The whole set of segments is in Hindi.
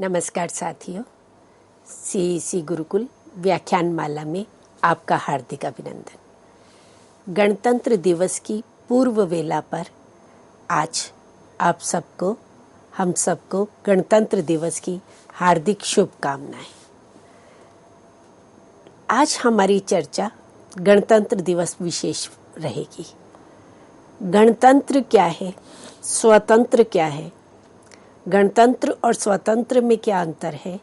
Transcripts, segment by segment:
नमस्कार साथियों, सीईसी गुरुकुल व्याख्यान माला में आपका हार्दिक अभिनंदन। गणतंत्र दिवस की पूर्व वेला पर आज आप सबको, हम सबको गणतंत्र दिवस की हार्दिक शुभकामनाएं। आज हमारी चर्चा गणतंत्र दिवस विशेष रहेगी। गणतंत्र क्या है, स्वतंत्र क्या है, गणतंत्र और स्वतंत्र में क्या अंतर है,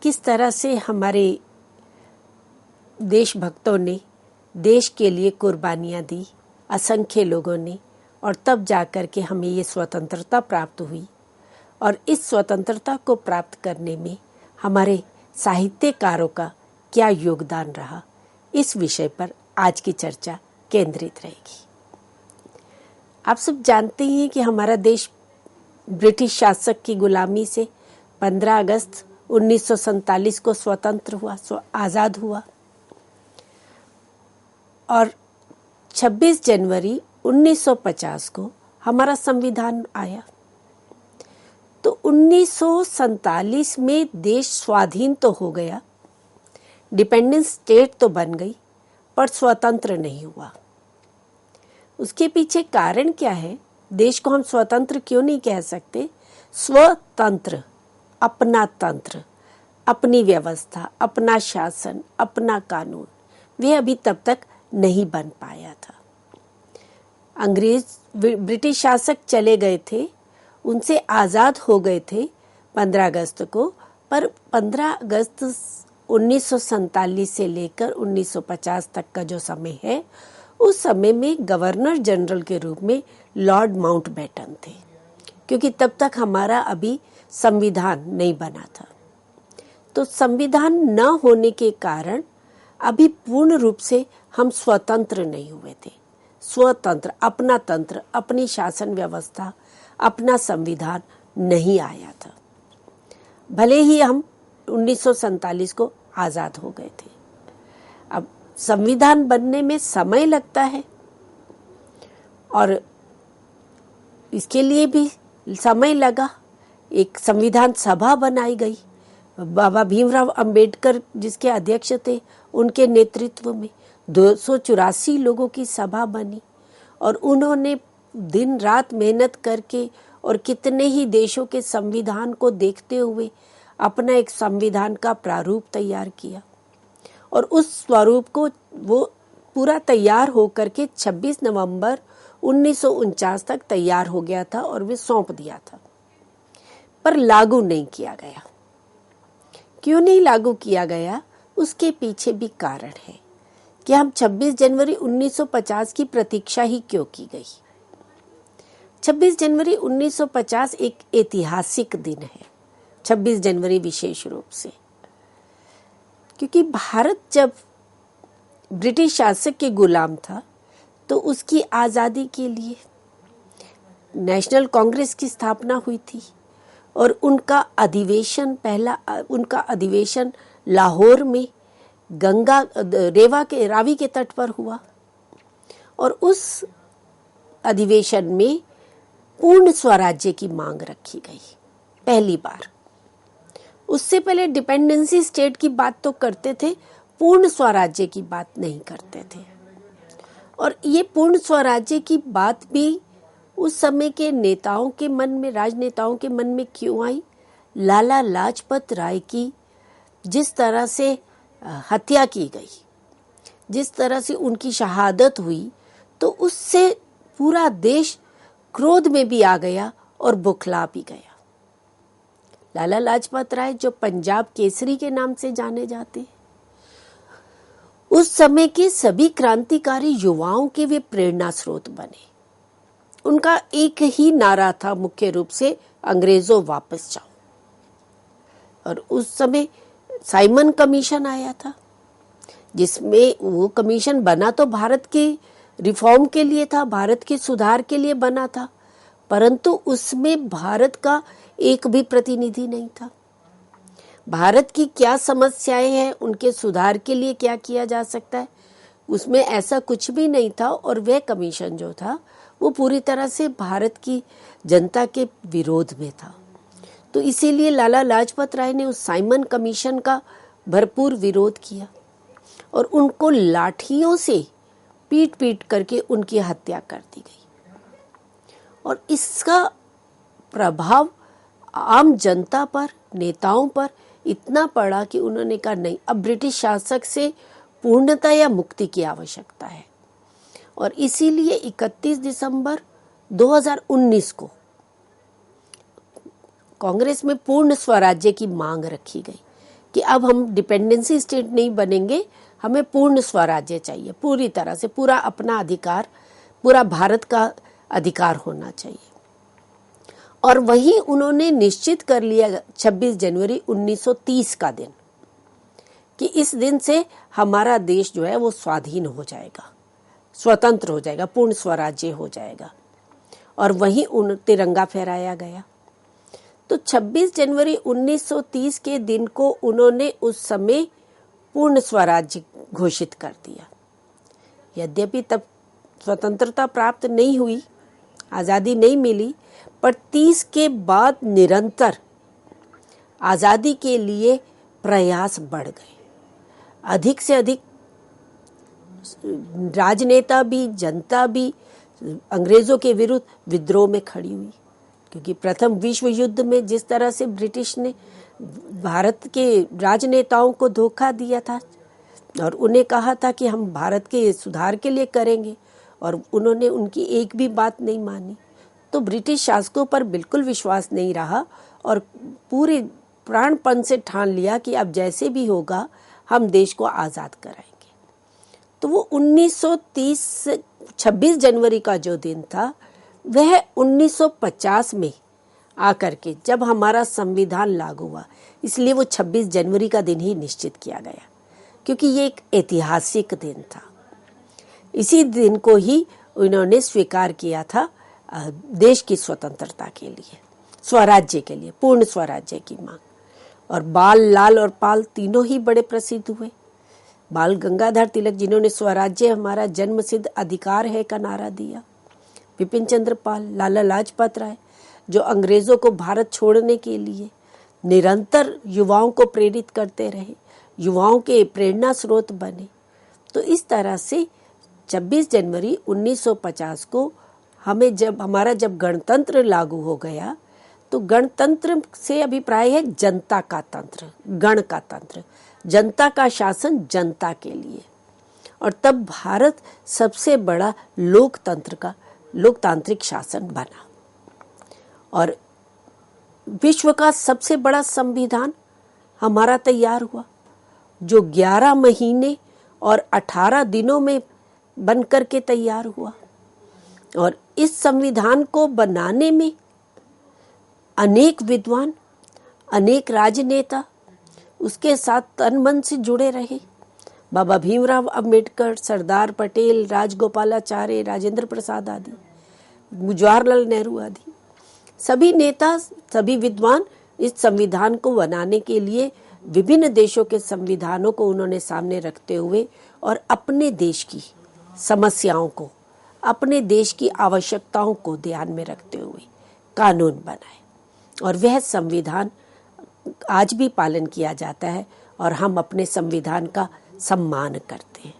किस तरह से हमारे देशभक्तों ने देश के लिए कुर्बानियाँ दी, असंख्य लोगों ने, और तब जाकर के हमें ये स्वतंत्रता प्राप्त हुई। और इस स्वतंत्रता को प्राप्त करने में हमारे साहित्यकारों का क्या योगदान रहा, इस विषय पर आज की चर्चा केंद्रित रहेगी। आप सब जानते हैं कि हमारा देश ब्रिटिश शासक की गुलामी से 15 अगस्त 1947 को स्वतंत्र हुआ, आज़ाद हुआ, और 26 जनवरी 1950 को हमारा संविधान आया। तो 1947 में देश स्वाधीन तो हो गया, डिपेंडेंस स्टेट तो बन गई, पर स्वतंत्र नहीं हुआ। उसके पीछे कारण क्या है? देश को हम स्वतंत्र क्यों नहीं कह सकते? स्वतंत्र, अपना तंत्र, अपनी व्यवस्था, अपना शासन, अपना कानून, वे अभी तब तक नहीं बन पाया था। अंग्रेज ब्रिटिश शासक चले गए थे, उनसे आज़ाद हो गए थे 15 अगस्त को, पर 15 अगस्त 1947 से लेकर 1950 तक का जो समय है, उस समय में गवर्नर जनरल के रूप में लॉर्ड माउंटबेटन थे, क्योंकि तब तक हमारा अभी संविधान नहीं बना था। तो संविधान न होने के कारण अभी पूर्ण रूप से हम स्वतंत्र नहीं हुए थे। स्वतंत्र, अपना तंत्र, अपनी शासन व्यवस्था, अपना संविधान नहीं आया था। भले ही हम 1947 को आज़ाद हो गए थे। अब संविधान बनने में समय लगता है, और इसके लिए भी समय लगा। एक संविधान सभा बनाई गई, बाबा भीमराव अंबेडकर जिसके अध्यक्ष थे, उनके नेतृत्व में 284 लोगों की सभा बनी, और उन्होंने दिन रात मेहनत करके और कितने ही देशों के संविधान को देखते हुए अपना एक संविधान का प्रारूप तैयार किया, और उस स्वरूप को वो पूरा तैयार होकर के 26 नवंबर 1949 तक तैयार हो गया था, और वे सौंप दिया था, पर लागू नहीं किया गया। क्यों नहीं लागू किया गया? उसके पीछे भी कारण है कि हम 26 जनवरी 1950 की प्रतीक्षा ही क्यों की गई। 26 जनवरी 1950 एक ऐतिहासिक दिन है, 26 जनवरी विशेष रूप से, क्योंकि भारत जब ब्रिटिश शासक के गुलाम था, तो उसकी आज़ादी के लिए नेशनल कांग्रेस की स्थापना हुई थी, और उनका अधिवेशन, उनका अधिवेशन लाहौर में रावी के तट पर हुआ, और उस अधिवेशन में पूर्ण स्वराज्य की मांग रखी गई पहली बार। उससे पहले डिपेंडेंसी स्टेट की बात तो करते थे, पूर्ण स्वराज्य की बात नहीं करते थे। और ये पूर्ण स्वराज्य की बात भी उस समय के नेताओं के मन में, राजनेताओं के मन में क्यों आई? लाला लाजपत राय की जिस तरह से हत्या की गई, जिस तरह से उनकी शहादत हुई, तो उससे पूरा देश क्रोध में भी आ गया और बौखला भी गया। लाला लाजपत राय, जो पंजाब केसरी के नाम से जाने जाते हैं, उस समय के सभी क्रांतिकारी युवाओं के वे प्रेरणा स्रोत बने। उनका एक ही नारा था मुख्य रूप से, अंग्रेजों वापस जाओ। और उस समय साइमन कमीशन आया था, जिसमें वो कमीशन बना तो भारत के रिफॉर्म के लिए था, भारत के सुधार के लिए बना था, परंतु उसमें भारत का एक भी प्रतिनिधि नहीं था। भारत की क्या समस्याएं हैं, उनके सुधार के लिए क्या किया जा सकता है, उसमें ऐसा कुछ भी नहीं था। और वह कमीशन जो था, वो पूरी तरह से भारत की जनता के विरोध में था। तो इसीलिए लाला लाजपत राय ने उस साइमन कमीशन का भरपूर विरोध किया और उनको लाठियों से पीट पीट करके उनकी हत्या कर दी गई। और इसका प्रभाव आम जनता पर, नेताओं पर इतना पड़ा कि उन्होंने कहा नहीं, अब ब्रिटिश शासक से पूर्णता या मुक्ति की आवश्यकता है। और इसीलिए 31 दिसंबर 2019 को कांग्रेस में पूर्ण स्वराज्य की मांग रखी गई कि अब हम डिपेंडेंसी स्टेट नहीं बनेंगे, हमें पूर्ण स्वराज्य चाहिए, पूरी तरह से पूरा अपना अधिकार, पूरा भारत का अधिकार होना चाहिए। और वहीं उन्होंने निश्चित कर लिया 26 जनवरी 1930 का दिन कि इस दिन से हमारा देश जो है वो स्वाधीन हो जाएगा, स्वतंत्र हो जाएगा, पूर्ण स्वराज्य हो जाएगा। और वहीं तिरंगा फहराया गया। तो 26 जनवरी 1930 के दिन को उन्होंने उस समय पूर्ण स्वराज्य घोषित कर दिया। यद्यपि तब स्वतंत्रता प्राप्त नहीं हुई, आज़ादी नहीं मिली, पर 30 के बाद निरंतर आज़ादी के लिए प्रयास बढ़ गए। अधिक से अधिक राजनेता भी, जनता भी अंग्रेजों के विरुद्ध विद्रोह में खड़ी हुई, क्योंकि प्रथम विश्व युद्ध में जिस तरह से ब्रिटिश ने भारत के राजनेताओं को धोखा दिया था और उन्हें कहा था कि हम भारत के सुधार के लिए करेंगे, और उन्होंने उनकी एक भी बात नहीं मानी, तो ब्रिटिश शासकों पर बिल्कुल विश्वास नहीं रहा और पूरे प्राणपण से ठान लिया कि अब जैसे भी होगा हम देश को आज़ाद कराएंगे। तो वो 1930 26 जनवरी का जो दिन था वह 1950 में आकर के जब हमारा संविधान लागू हुआ, इसलिए वो 26 जनवरी का दिन ही निश्चित किया गया, क्योंकि ये एक ऐतिहासिक दिन था। इसी दिन को ही उन्होंने स्वीकार किया था देश की स्वतंत्रता के लिए, स्वराज्य के लिए, पूर्ण स्वराज्य की मांग। और बाल, लाल और पाल तीनों ही बड़े प्रसिद्ध हुए। बाल गंगाधर तिलक, जिन्होंने स्वराज्य हमारा जन्मसिद्ध अधिकार है का नारा दिया, विपिन चंद्र पाल, लाला लाजपत राय, जो अंग्रेजों को भारत छोड़ने के लिए निरंतर युवाओं को प्रेरित करते रहे, युवाओं के प्रेरणा स्रोत बने। तो इस तरह से 26 जनवरी 1950 को हमारा जब गणतंत्र लागू हो गया, तो गणतंत्र से अभिप्राय है जनता का तंत्र, गण का तंत्र, जनता का शासन जनता के लिए। और तब भारत सबसे बड़ा लोकतांत्रिक शासन बना और विश्व का सबसे बड़ा संविधान हमारा तैयार हुआ, जो 11 महीने और 18 दिनों में बनकर के तैयार हुआ। और इस संविधान को बनाने में अनेक विद्वान, अनेक राजनेता उसके साथ तन मन से जुड़े रहे। बाबा भीमराव अंबेडकर, सरदार पटेल, राजगोपालाचार्य, राजेंद्र प्रसाद आदि, जवाहरलाल नेहरू आदि, सभी नेता, सभी विद्वान इस संविधान को बनाने के लिए विभिन्न देशों के संविधानों को उन्होंने सामने रखते हुए और अपने देश की समस्याओं को, अपने देश की आवश्यकताओं को ध्यान में रखते हुए कानून बनाए। और वह संविधान आज भी पालन किया जाता है और हम अपने संविधान का सम्मान करते हैं।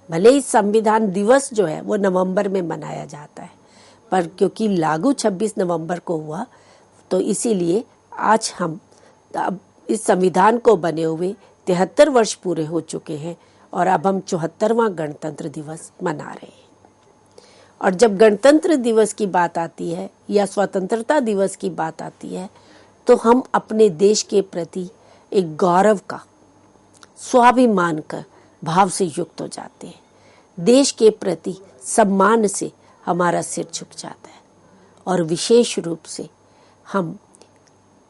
भले ही संविधान दिवस जो है वो नवंबर में मनाया जाता है, पर क्योंकि लागू 26 नवंबर को हुआ, तो इसीलिए आज हम अब इस संविधान को बने हुए 73 वर्ष पूरे हो चुके हैं और अब हम 74वां गणतंत्र दिवस मना रहे हैं। और जब गणतंत्र दिवस की बात आती है या स्वतंत्रता दिवस की बात आती है, तो हम अपने देश के प्रति एक गौरव का, स्वाभिमान का भाव से युक्त हो जाते हैं। देश के प्रति सम्मान से हमारा सिर झुक जाता है और विशेष रूप से हम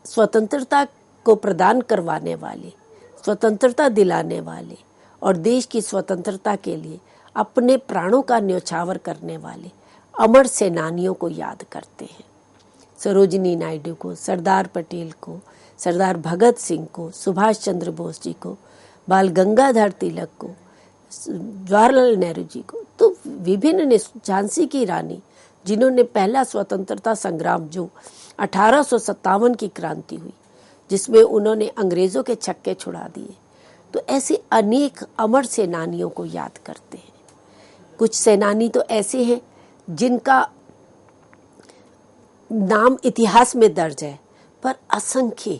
स्वतंत्रता को प्रदान करवाने वाले, स्वतंत्रता दिलाने वाले और देश की स्वतंत्रता के लिए अपने प्राणों का न्यौछावर करने वाले अमर सेनानियों को याद करते हैं। सरोजिनी नायडू को, सरदार पटेल को, सरदार भगत सिंह को, सुभाष चंद्र बोस जी को, बाल गंगाधर तिलक को, जवाहरलाल नेहरू जी को, तो विभिन्न ने, झांसी की रानी जिन्होंने पहला स्वतंत्रता संग्राम जो 1857 की क्रांति हुई जिसमें उन्होंने अंग्रेजों के छक्के छुड़ा दिए। तो ऐसे अनेक अमर सेनानियों को याद करते हैं। कुछ सेनानी तो ऐसे हैं जिनका नाम इतिहास में दर्ज है, पर असंख्य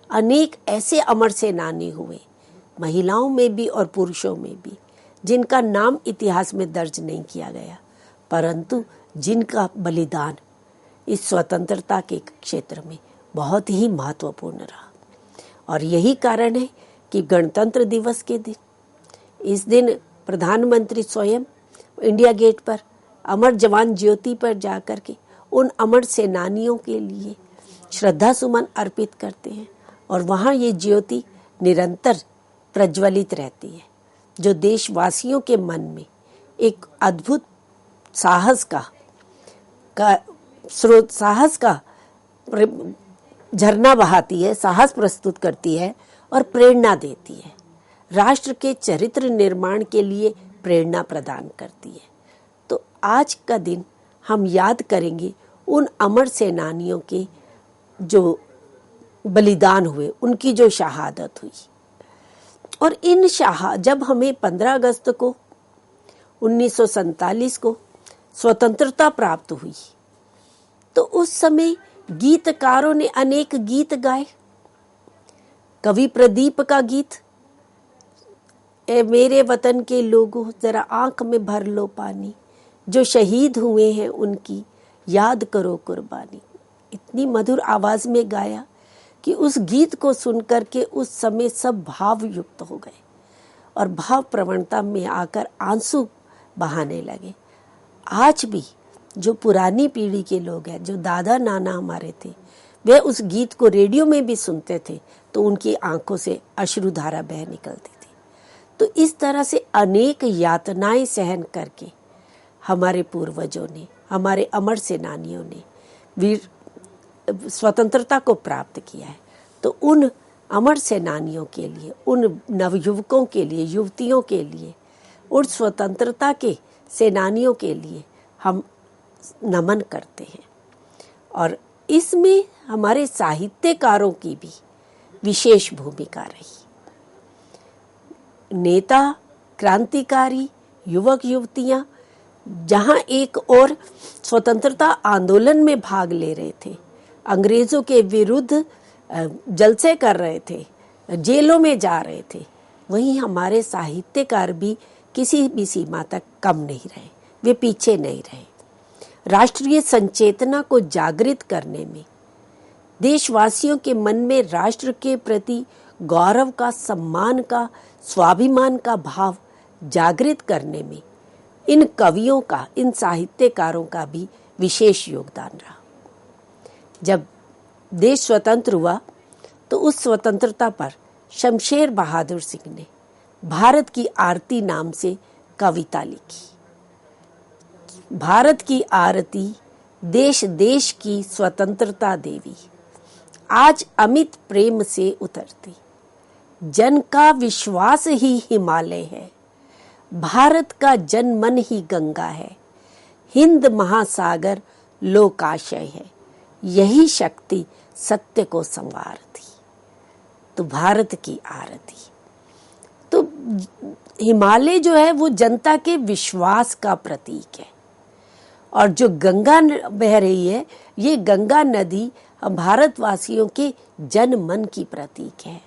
अनेक ऐसे अमर सेनानी हुए, महिलाओं में भी और पुरुषों में भी, जिनका नाम इतिहास में दर्ज नहीं किया गया, परंतु जिनका बलिदान इस स्वतंत्रता के क्षेत्र में बहुत ही महत्वपूर्ण रहा। और यही कारण है कि गणतंत्र दिवस के दिन, इस दिन प्रधानमंत्री स्वयं इंडिया गेट पर अमर जवान ज्योति पर जाकर के उन अमर सेनानियों के लिए श्रद्धा सुमन अर्पित करते हैं। और वहाँ ये ज्योति निरंतर प्रज्वलित रहती है, जो देशवासियों के मन में एक अद्भुत साहस का झरना बहाती है, साहस प्रस्तुत करती है और प्रेरणा देती है, राष्ट्र के चरित्र निर्माण के लिए प्रेरणा प्रदान करती है। तो आज का दिन हम याद करेंगे उन अमर सेनानियों के जो बलिदान हुए, उनकी जो शहादत हुई। और जब हमें 15 अगस्त को 1947 को स्वतंत्रता प्राप्त हुई, तो उस समय गीतकारों ने अनेक गीत गाए। कवि प्रदीप का गीत, ए मेरे वतन के लोगों जरा आंख में भर लो पानी, जो शहीद हुए हैं उनकी याद करो कुर्बानी, इतनी मधुर आवाज में गाया कि उस गीत को सुनकर के उस समय सब भाव युक्त हो गए और भाव प्रवणता में आकर आंसू बहाने लगे। आज भी जो पुरानी पीढ़ी के लोग हैं, जो दादा नाना हमारे थे, वे उस गीत को रेडियो में भी सुनते थे तो उनकी आंखों से अश्रुधारा बह निकलती थी। तो इस तरह से अनेक यातनाएं सहन करके हमारे पूर्वजों ने, हमारे अमर सेनानियों ने वीर स्वतंत्रता को प्राप्त किया है। तो उन अमर सेनानियों के लिए, उन नवयुवकों के लिए, युवतियों के लिए, उन स्वतंत्रता के सेनानियों के लिए हम नमन करते हैं। और इसमें हमारे साहित्यकारों की भी विशेष भूमिका रही। नेता, क्रांतिकारी, युवक युवतियां जहां एक और स्वतंत्रता आंदोलन में भाग ले रहे थे, अंग्रेजों के विरुद्ध जलसे कर रहे थे, जेलों में जा रहे थे, वहीं हमारे साहित्यकार भी किसी भी सीमा तक कम नहीं रहे, वे पीछे नहीं रहे। राष्ट्रीय संचेतना को जागृत करने में, देशवासियों के मन में राष्ट्र के प्रति गौरव का, सम्मान का, स्वाभिमान का भाव जागृत करने में इन कवियों का, इन साहित्यकारों का भी विशेष योगदान रहा। जब देश स्वतंत्र हुआ तो उस स्वतंत्रता पर शमशेर बहादुर सिंह ने भारत की आरती नाम से कविता लिखी। भारत की आरती, देश देश की स्वतंत्रता देवी, आज अमित प्रेम से उतरती, जन का विश्वास ही हिमालय है, भारत का जन मन ही गंगा है, हिंद महासागर लोकाशय है, यही शक्ति सत्य को संवारती। तो भारत की आरती, तो हिमालय जो है वो जनता के विश्वास का प्रतीक है। और जो गंगा बह रही है, ये गंगा नदी भारतवासियों के जन मन की प्रतीक है।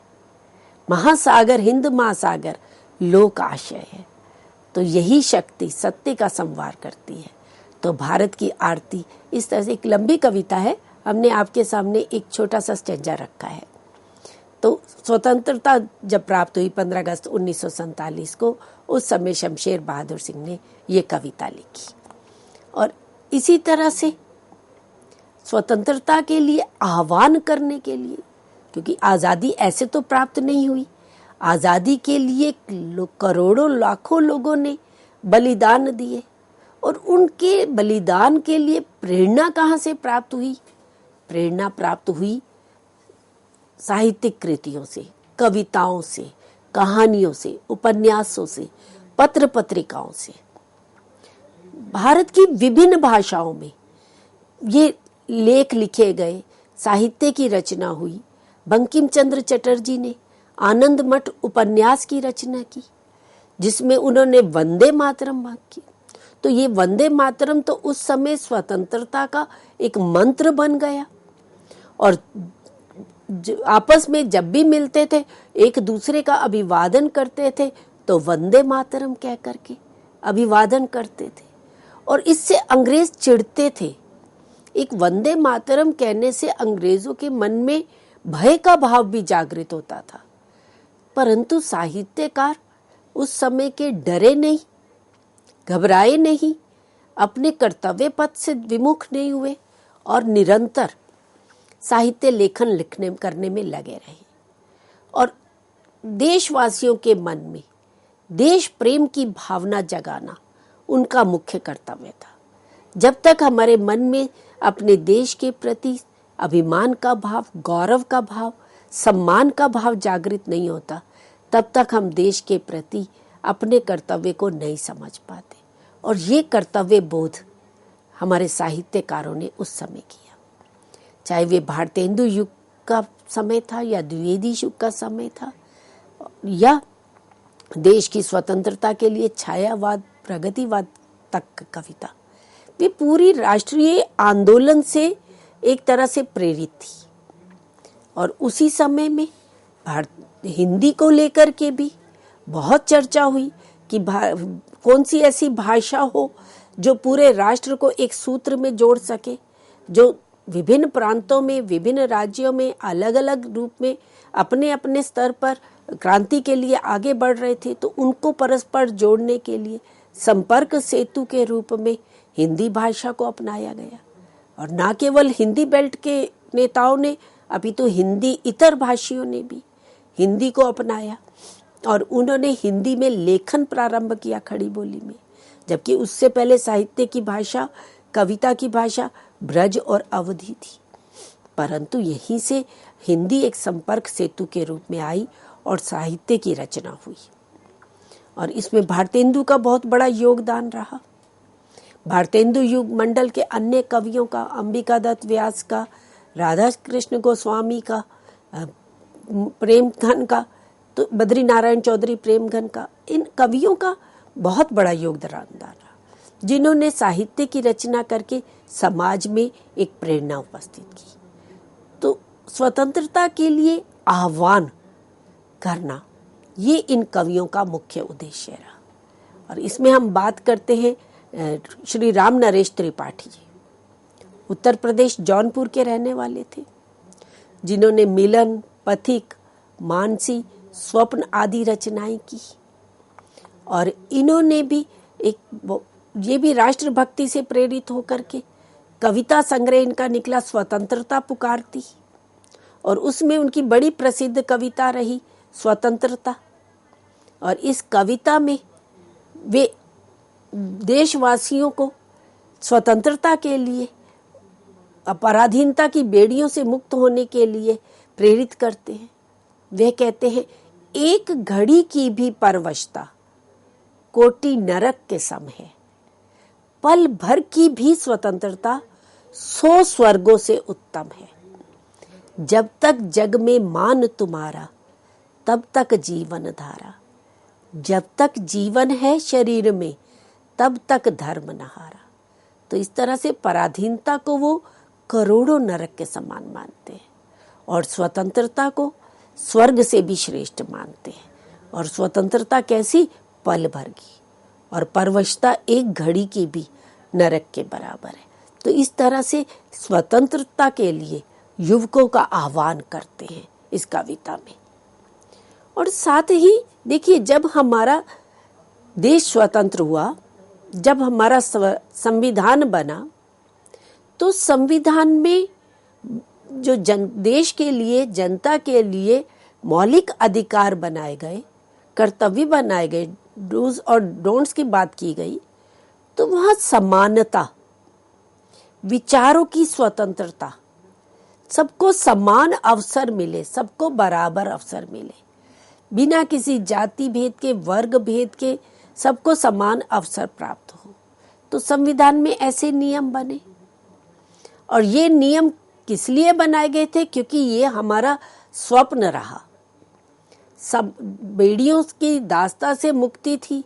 महासागर, हिंद महासागर लोक आशय है। तो यही शक्ति सत्य का संवार करती है। तो भारत की आरती, इस तरह से एक लंबी कविता है, हमने आपके सामने एक छोटा सा स्टेंजा रखा है। तो स्वतंत्रता जब प्राप्त हुई 15 अगस्त 1947 को, उस समय शमशेर बहादुर सिंह ने ये कविता लिखी। और इसी तरह से स्वतंत्रता के लिए आह्वान करने के लिए, क्योंकि आज़ादी ऐसे तो प्राप्त नहीं हुई, आज़ादी के लिए करोड़ों लाखों लोगों ने बलिदान दिए, और उनके बलिदान के लिए प्रेरणा कहाँ से प्राप्त हुई? प्रेरणा प्राप्त हुई साहित्यिक कृतियों से, कविताओं से, कहानियों से, उपन्यासों से, पत्र पत्रिकाओं से। भारत की विभिन्न भाषाओं में ये लेख लिखे गए, साहित्य की रचना हुई। बंकिम चंद्र चटर्जी ने आनंद मठ उपन्यास की रचना की, जिसमें उन्होंने वंदे मातरम की। तो ये वंदे मातरम तो उस समय स्वतंत्रता का एक मंत्र बन गया, और आपस में जब भी मिलते थे एक दूसरे का अभिवादन करते थे तो वंदे मातरम कह करके अभिवादन करते थे, और इससे अंग्रेज चिढ़ते थे। एक वंदे मातरम कहने से अंग्रेजों के मन में भय का भाव भी जागृत होता था, परंतु साहित्यकार उस समय के डरे नहीं, घबराए नहीं, अपने कर्तव्य पथ से विमुख नहीं हुए और निरंतर साहित्य लेखन लिखने करने में लगे रहे। और देशवासियों के मन में देश प्रेम की भावना जगाना उनका मुख्य कर्तव्य था। जब तक हमारे मन में अपने देश के प्रति अभिमान का भाव, गौरव का भाव, सम्मान का भाव जागृत नहीं होता, तब तक हम देश के प्रति अपने कर्तव्य को नहीं समझ पाते। और ये कर्तव्य बोध हमारे साहित्यकारों ने उस समय किया, चाहे वे भारतेंदु युग का समय था या द्विवेदी युग का समय था, या देश की स्वतंत्रता के लिए छायावाद, प्रगतिवाद तक कविता। वे पूरी राष्ट्रीय आंदोलन से एक तरह से प्रेरित थी। और उसी समय में हिंदी को लेकर के भी बहुत चर्चा हुई कि कौन सी ऐसी भाषा हो जो पूरे राष्ट्र को एक सूत्र में जोड़ सके, जो विभिन्न प्रांतों में, विभिन्न राज्यों में अलग अलग रूप में अपने अपने स्तर पर क्रांति के लिए आगे बढ़ रहे थे, तो उनको परस्पर जोड़ने के लिए संपर्क सेतु के रूप में हिंदी भाषा को अपनाया गया। और न केवल हिंदी बेल्ट के नेताओं ने, अभी तो हिंदी इतर भाषियों ने भी हिंदी को अपनाया, और उन्होंने हिंदी में लेखन प्रारंभ किया खड़ी बोली में, जबकि उससे पहले साहित्य की भाषा, कविता की भाषा ब्रज और अवधी थी। परंतु यहीं से हिंदी एक संपर्क सेतु के रूप में आई और साहित्य की रचना हुई, और इसमें भारतेंदु का बहुत बड़ा योगदान रहा। भारतेंदु युग मंडल के अन्य कवियों का, अंबिका दत्त व्यास का, राधा कृष्ण गोस्वामी का, प्रेमघन का, तो बद्री नारायण चौधरी प्रेमघन का, इन कवियों का बहुत बड़ा योगदान रहा, जिन्होंने साहित्य की रचना करके समाज में एक प्रेरणा उपस्थित की। तो स्वतंत्रता के लिए आह्वान करना, ये इन कवियों का मुख्य उद्देश्य रहा। और इसमें हम बात करते हैं श्री राम नरेश त्रिपाठी जी, उत्तर प्रदेश जौनपुर के रहने वाले थे, जिन्होंने मिलन, पथिक, मानसी, स्वप्न आदि रचनाएं की। और इन्होंने भी ये भी राष्ट्रभक्ति से प्रेरित होकर के कविता संग्रह इनका निकला स्वतंत्रता पुकारती, और उसमें उनकी बड़ी प्रसिद्ध कविता रही स्वतंत्रता। और इस कविता में वे देशवासियों को स्वतंत्रता के लिए, पराधीनता की बेड़ियों से मुक्त होने के लिए प्रेरित करते हैं। वे कहते हैं, एक घड़ी की भी परवशता कोटि नरक के सम है, पल भर की भी स्वतंत्रता 100 स्वर्गों से उत्तम है। जब तक जग में मान तुम्हारा, तब तक जीवन धारा, जब तक जीवन है शरीर में, तब तक धर्म नहारा। तो इस तरह से पराधीनता को वो करोड़ों नरक के समान मानते हैं, और स्वतंत्रता को स्वर्ग से भी श्रेष्ठ मानते हैं। और स्वतंत्रता कैसी? पल भर की, और परवशता एक घड़ी की भी नरक के बराबर है। तो इस तरह से स्वतंत्रता के लिए युवकों का आह्वान करते हैं इस कविता में। और साथ ही देखिए, जब हमारा देश स्वतंत्र हुआ, जब हमारा संविधान बना, तो संविधान में जो देश के लिए, जनता के लिए मौलिक अधिकार बनाए गए, कर्तव्य बनाए गए, डूज और डोंट्स की बात की गई, तो वहाँ समानता, विचारों की स्वतंत्रता, सबको समान अवसर मिले, सबको बराबर अवसर मिले, बिना किसी जाति भेद के, वर्ग भेद के, सबको समान अवसर प्राप्त हो। तो संविधान में ऐसे नियम बने, और ये नियम किस लिए बनाए गए थे? क्योंकि ये हमारा स्वप्न रहा। सब बेड़ियों की दास्ता से मुक्ति थी,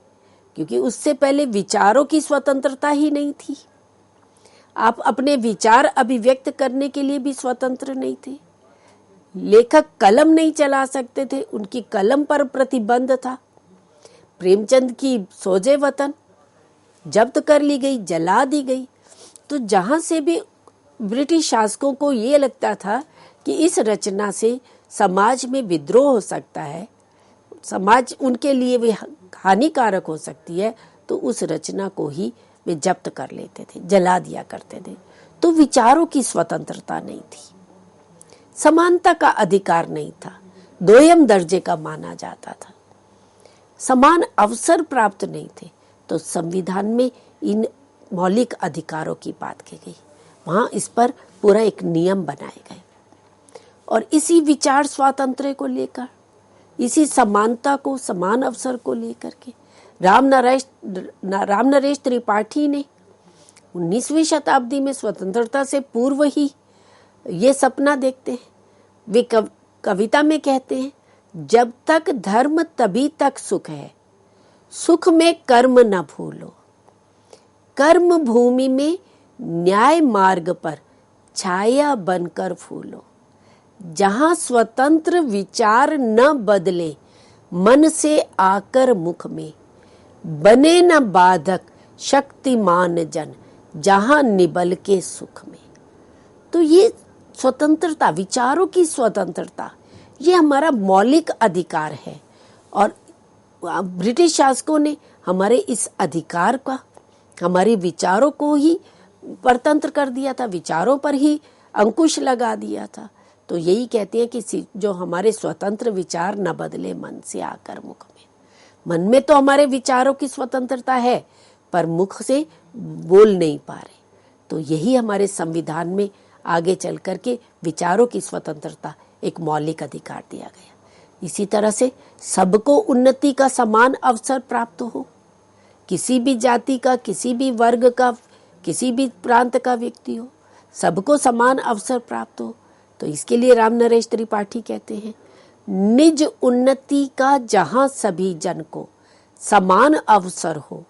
क्योंकि उससे पहले विचारों की स्वतंत्रता ही नहीं थी। आप अपने विचार अभिव्यक्त करने के लिए भी स्वतंत्र नहीं थे। लेखक कलम नहीं चला सकते थे, उनकी कलम पर प्रतिबंध था। प्रेमचंद की सोजे वतन जब्त कर ली गई, जला दी गई। तो जहां से भी ब्रिटिश शासकों को ये लगता था कि इस रचना से समाज में विद्रोह हो सकता है, समाज उनके लिए भी हानिकारक हो सकती है, तो उस रचना को ही वे जब्त कर लेते थे, जला दिया करते थे। तो विचारों की स्वतंत्रता नहीं थी, समानता का अधिकार नहीं था, दोयम दर्जे का माना जाता था, समान अवसर प्राप्त नहीं थे। तो संविधान में इन मौलिक अधिकारों की बात की गई, वहां इस पर पूरा एक नियम बनाए गए। और इसी विचार स्वातंत्र्य को लेकर, इसी समानता को, समान अवसर को लेकर के राम नरेश त्रिपाठी ने 19वीं शताब्दी में स्वतंत्रता से पूर्व ही ये सपना देखते हैं। वे कविता में कहते हैं, जब तक धर्म तभी तक सुख है, सुख में कर्म न भूलो, कर्म भूमि में न्याय मार्ग पर छाया बनकर फूलो, जहां स्वतंत्र विचार न बदले मन से आकर मुख में, बने न बाधक शक्तिमान जन, जहां निबल के सुख में। तो ये स्वतंत्रता, विचारों की स्वतंत्रता, ये हमारा मौलिक अधिकार है। और ब्रिटिश शासकों ने हमारे इस अधिकार का, हमारे विचारों को ही परतंत्र कर दिया था, विचारों पर ही अंकुश लगा दिया था। तो यही कहते हैं कि जो हमारे स्वतंत्र विचार न बदले मन से आकर मुख में। मन में तो हमारे विचारों की स्वतंत्रता है, पर मुख से बोल नहीं पा रहे। तो यही हमारे संविधान में आगे चल करके विचारों की स्वतंत्रता एक मौलिक अधिकार दिया गया। इसी तरह से सबको उन्नति का समान अवसर प्राप्त हो, किसी भी जाति का, किसी भी वर्ग का, किसी भी प्रांत का व्यक्ति हो, सबको समान अवसर प्राप्त हो। तो इसके लिए राम नरेश त्रिपाठी कहते हैं, निज उन्नति का जहां सभी जन को समान अवसर हो,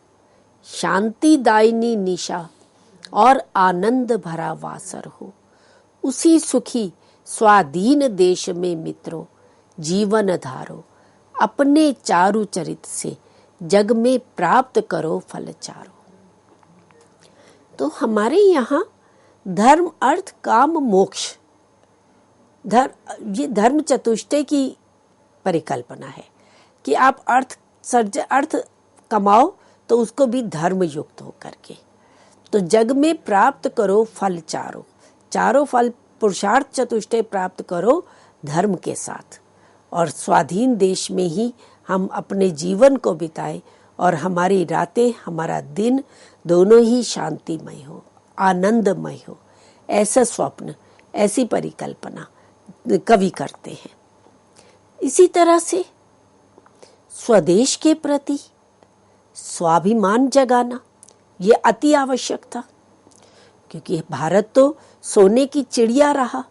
शांति दायिनी निशा और आनंद भरा वासर हो, उसी सुखी स्वाधीन देश में मित्रों जीवन धारो, अपने चारु चरित से जग में प्राप्त करो फल चारो। तो हमारे यहाँ धर्म अर्थ काम मोक्ष, ये धर्म चतुष्टय की परिकल्पना है कि आप अर्थ कमाओ तो उसको भी धर्म युक्त होकर के, तो जग में प्राप्त करो फल चारों, चारों फल पुरुषार्थ चतुष्टय प्राप्त करो धर्म के साथ, और स्वाधीन देश में ही हम अपने जीवन को बिताए और हमारी रातें, हमारा दिन दोनों ही शांतिमय हो, आनंदमय हो। ऐसा स्वप्न, ऐसी परिकल्पना कवि करते हैं। इसी तरह से स्वदेश के प्रति स्वाभिमान जगाना ये अति आवश्यक था, क्योंकि भारत तो सोने की चिड़िया रहा,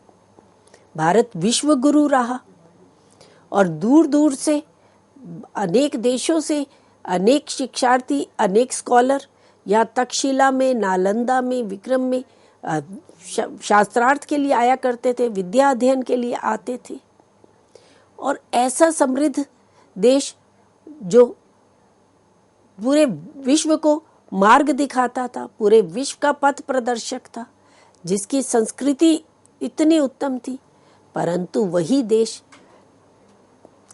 भारत विश्व गुरु रहा, और दूर दूर से अनेक देशों से अनेक शिक्षार्थी, अनेक स्कॉलर यहाँ तक्षशिला में, नालंदा में, विक्रम में शास्त्रार्थ के लिए आया करते थे, विद्या अध्ययन के लिए आते थे। और ऐसा समृद्ध देश जो पूरे विश्व को मार्ग दिखाता था, पूरे विश्व का पथ प्रदर्शक था, जिसकी संस्कृति इतनी उत्तम थी, परंतु वही देश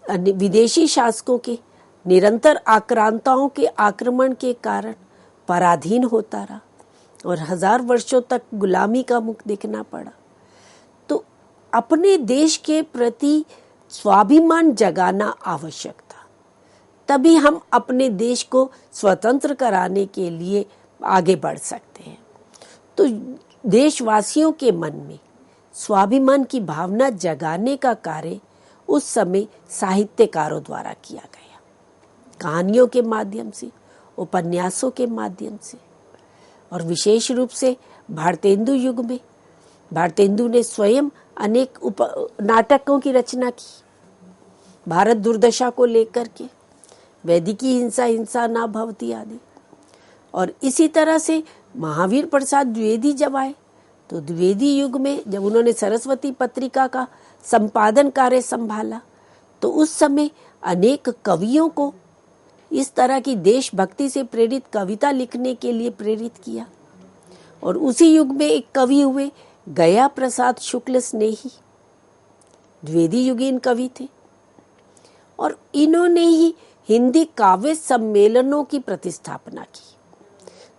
विदेशी शासकों के निरंतर आक्रांताओं के आक्रमण के कारण पराधीन होता रहा और 1000 वर्षों तक गुलामी का मुख देखना पड़ा। तो अपने देश के प्रति स्वाभिमान जगाना आवश्यक था, तभी हम अपने देश को स्वतंत्र कराने के लिए आगे बढ़ सकते हैं। तो देशवासियों के मन में स्वाभिमान की भावना जगाने का कार्य उस समय साहित्यकारों द्वारा किया गया, कहानियों के माध्यम से, उपन्यासों के माध्यम से, और विशेष रूप से भारतेंदु युग में भारतेंदु ने स्वयं अनेक नाटकों की रचना की भारत दुर्दशा को लेकर के, वैदिकी हिंसा हिंसा ना भवती आदि। और इसी तरह से महावीर प्रसाद द्विवेदी जब आए तो द्विवेदी युग में जब उन्होंने सरस्वती पत्रिका का संपादन कार्य संभाला तो उस समय अनेक कवियों को इस तरह की देशभक्ति से प्रेरित कविता लिखने के लिए प्रेरित किया। और उसी युग में एक कवि हुए गया प्रसाद शुक्ल स्नेही, द्विवेदी युगीन कवि थे और इन्होंने ही हिंदी काव्य सम्मेलनों की प्रतिस्थापना की।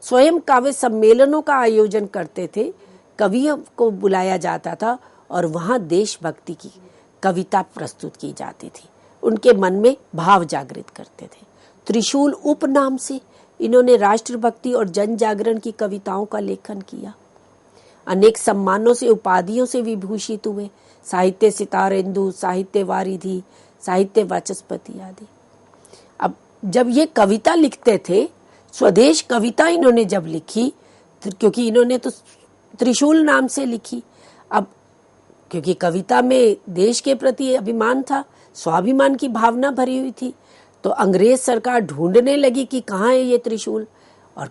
स्वयं काव्य सम्मेलनों का आयोजन करते थे, कवियों को बुलाया जाता था और वहां देशभक्ति की कविता प्रस्तुत की जाती थी, उनके मन में भाव जागृत करते थे। त्रिशूल उपनाम से इन्होंने राष्ट्रभक्ति और जन जागरण की कविताओं का लेखन किया। अनेक सम्मानों से उपाधियों से विभूषित हुए, साहित्य सितारेंदु, साहित्य वारिधि, साहित्य वाचस्पति आदि। अब जब ये कविता लिखते थे, स्वदेश कविता इन्होंने जब लिखी, क्योंकि इन्होंने तो त्रिशूल नाम से लिखी, अब क्योंकि कविता में देश के प्रति अभिमान था, स्वाभिमान की भावना भरी हुई थी, तो अंग्रेज सरकार ढूंढने लगी कि कहाँ है ये त्रिशूल। और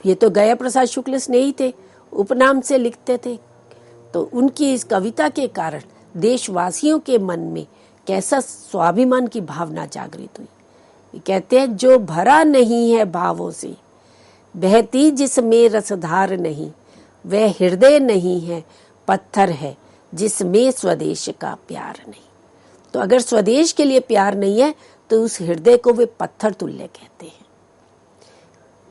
ये तो गया प्रसाद शुक्ल स्नेही थे, उपनाम से लिखते थे, तो उनकी इस कविता के कारण देशवासियों के मन में कैसा स्वाभिमान की भावना जागृत हुई। कहते हैं जो भरा नहीं है भावों से, बहती जिसमें रसधार नहीं, वह हृदय नहीं है पत्थर है जिसमें स्वदेश का प्यार नहीं। तो अगर स्वदेश के लिए प्यार नहीं है तो उस हृदय को वे पत्थर तुल्य कहते हैं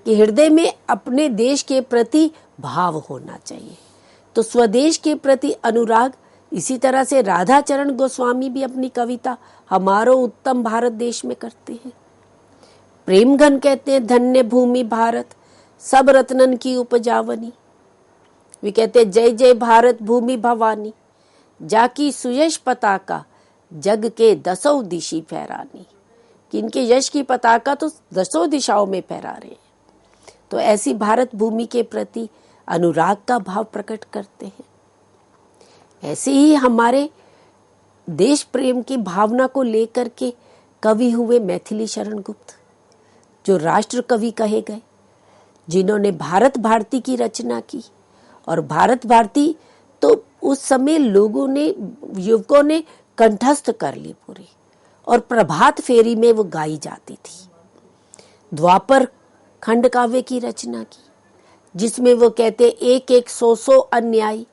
कि हृदय में अपने देश के प्रति भाव होना चाहिए। तो स्वदेश के प्रति अनुराग, इसी तरह से राधाचरण गोस्वामी भी अपनी कविता हमारो उत्तम भारत देश में करते हैं। प्रेमघन कहते हैं धन्य भूमि भारत, सब रत्नन की उपजावनी। वे कहते हैं जय जय भारत भूमि भवानी, जाकी सुयश पताका जग के दसों दिशी फहरानी। कि इनके यश की पताका तो दसों दिशाओं में फहरा रहे हैं। तो ऐसी भारत भूमि के प्रति अनुराग का भाव प्रकट करते हैं। ऐसे ही हमारे देश प्रेम की भावना को लेकर के कवि हुए मैथिली शरण गुप्त, जो राष्ट्र कवि कहे गए, जिन्होंने भारत भारती की रचना की। और भारत भारती तो उस समय लोगों ने, युवकों ने कंठस्थ कर ली पूरी, और प्रभात फेरी में वो गाई जाती थी। द्वापर खंड काव्य की रचना की, जिसमें वो कहते एक एक सौ अन्यायी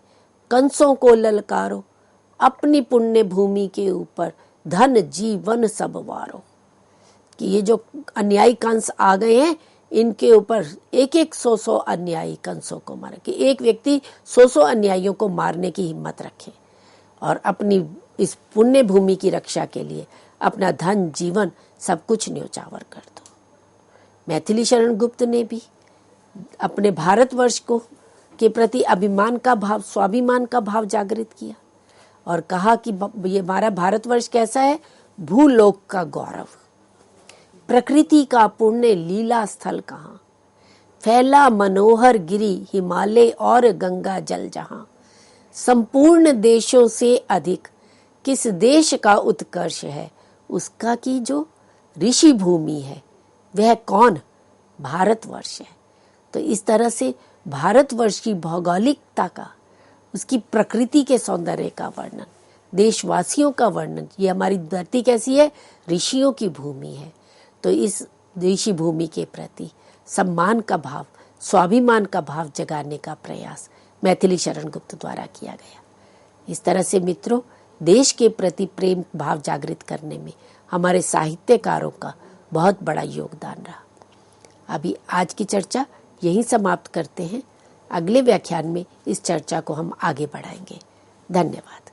कंसों को ललकारो, अपनी पुण्य भूमि के ऊपर धन जीवन सब वारो। कि ये जो अन्यायी कंस आ गए हैं, इनके ऊपर एक एक सौ अन्यायी कंसों को मारे, कि एक व्यक्ति 100 अन्यायियों को मारने की हिम्मत रखे और अपनी इस पुण्य भूमि की रक्षा के लिए अपना धन जीवन सब कुछ न्योछावर कर दो। मैथिली शरण गुप्त ने भी अपने भारतवर्ष को के प्रति अभिमान का भाव, स्वाभिमान का भाव जागृत किया और कहा कि ये हमारा भारतवर्ष कैसा है, भूलोक का गौरव, प्रकृति का पुण्य लीला स्थल कहाँ, फैला मनोहर गिरी हिमालय और गंगा जल जहाँ, संपूर्ण देशों से अधिक किस देश का उत्कर्ष है, उसका की जो ऋषि भूमि है वह कौन, भारतवर्ष है। तो इस तरह से भारतवर्ष की भौगोलिकता का, उसकी प्रकृति के सौंदर्य का वर्णन, देशवासियों का वर्णन, ये हमारी धरती कैसी है, ऋषियों की भूमि है। तो इस ऋषि भूमि के प्रति सम्मान का भाव, स्वाभिमान का भाव जगाने का प्रयास मैथिली शरण गुप्त द्वारा किया गया। इस तरह से मित्रों, देश के प्रति प्रेम भाव जागृत करने में हमारे साहित्यकारों का बहुत बड़ा योगदान रहा। अभी आज की चर्चा यहीं समाप्त करते हैं। अगले व्याख्यान में इस चर्चा को हम आगे बढ़ाएंगे। धन्यवाद।